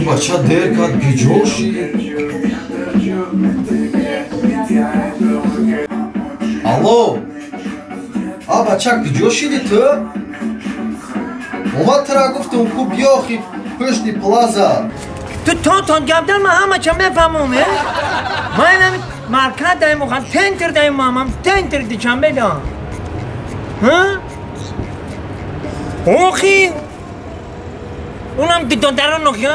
بچه دیر کرد گیجوشی الو بچه گیجوشیدی تو؟ اومد ترا گفتم کو بیاخی پشتی پلازا تو گبدن من همه چه میفهمم من اینم مرکز دایم مخواد تنتر دایم مامم تنتر دیچم بدم اوخی اونم دارن نخیا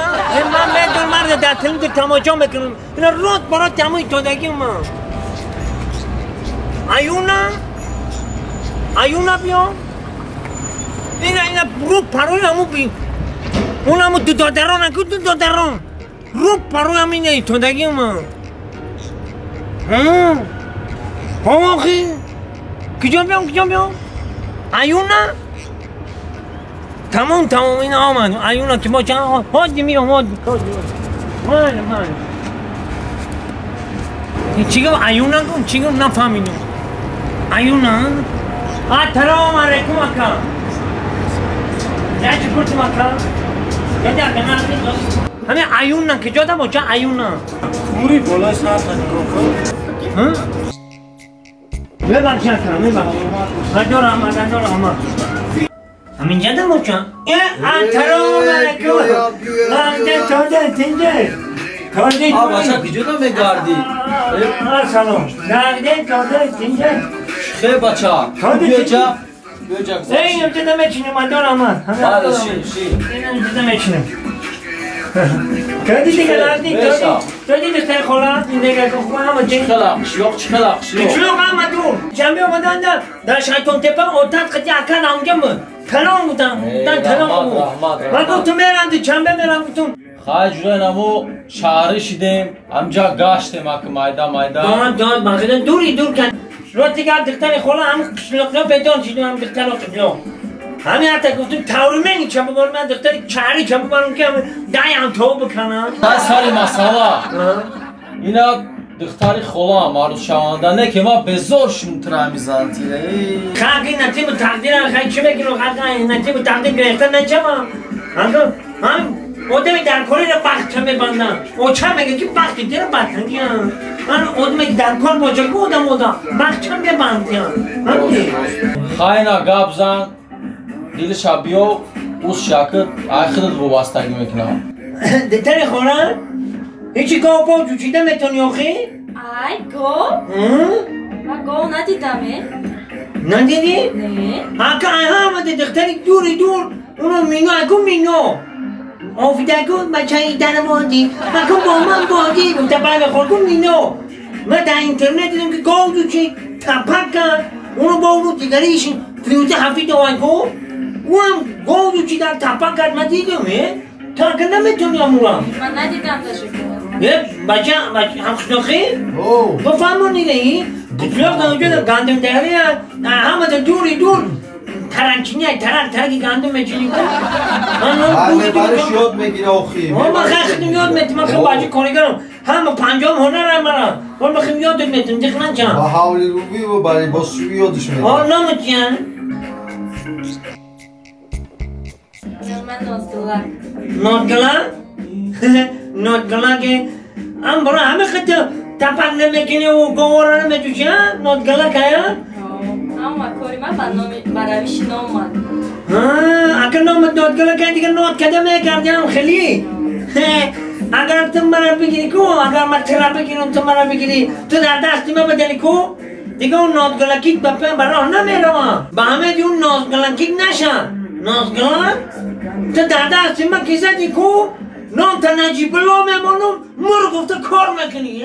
من بدون مرد در تلویزیون تماشا میکنم اینا رات برات تموی تودگی من ایونا بیا اینا رو پروی همو بی اونمو دادران اکو دادران رو پروی هم اینه تودگی من آخی کجا بیام ایونا تمام این آمد ایونا که ما چند هادی میرم من چی گفت ایونا گفت چی گفت نفهمیدم ایونا ترام علیکم اکا چی کرتم اکا یادی اکا همه ایونا که جاده با چه ایونا موری بالای ساعت نکن ببخش اکا دارم همین جده موچم ترام علیکم تازه تنجه بچه کجا میگردی؟ سلام تازه تنجه خیلی بچه بیا جا اینم جده میچینم من دارم بله شیر اینم جده میچینم کردی دیگه لردی دادی دستر خورم این دیگه کن همه چی چی خلقشی چلوق همه دور جنبی اومدن در شیطان تپه اوتاد خدی اکن همونجا من تلان بودم تلان بود من گفتم میرم دی چنبه میرم گفتم خواهی جلوی نمو شهری شدیم همجا گاشتیم اکا مایده داد من دور کن رو دیگه دختر خولا هم کشلوقنا پیدان شدیم هم دختر قشلوق همین حتی گفتم تورمنی چنبه بارم من دختر چهری چنبه بارم که دایم تو بکنم سالی مسئله اینا دختری خولا معروض شوانده نه که ما به زور شونتره میزند خاقی نتیب تقدیر خیلی چی بگیرم خاقی نتیب تقدیر گرفتن نچه هم آدمی در کاری را بخت میبندم او چه میگه که بختی دیر بطنگی هم من آدمی که در کار باشه که آدم بخت میبندی هم خیلی گب زن دیلش بیو اوز شاکت آخرت وابستگی میکنم دتر خورن؟ هیچی گاه با جوچیده میتونی آخی؟ گاه؟ من گاه ندیدمه ندیدی؟ نه اکا آمده دختری دور اونو مینو آفیده کن بچه ای در وادی اکا با من وادی گفته بله خورکن مینو من در اینترنت دیدم که گاه جوچی تپک کرد اونو با اونو دیگریش فیوزه حفید آن کن اونم گاه جوچی در تپک کرد من دیدم تا که نمیتونی امورم من ندیدم بچه همخشناخی؟ بفهمون نیده ای؟ بطلاق در وجود گندم داری همه دور ترنچینی ترکی گندم میچینی کن بله برش یاد میگیره آخی من خیلی یاد میتیم من خیلی باجی کارگرم همه پنجام هنر هم مرم من خیلی یاد میتیم دیگه نچم با حولی روبی و برای با سوی یادش میتیم نمتین من نوتگلا که هم برای همه خیلی تپک نمیکنی و گوارا نمیتوشی نوتگلا که اما کاری من براویش نامد اگر نامد نوتگلا که دیگه نوت کده میکردیم خیلی اگر تو مرا بگیری کو اگر من ترا بگیرم تو مرا بگیری تو در دستی من بدلی کو دیگه اون نوتگلکیت بپن برای نمیروم با همه دی اون نوتگلکیت نشن نوتگلا تو در دستی من کیزدی کو نام تا نجیب الله میمانم مرو گفته کار میکنی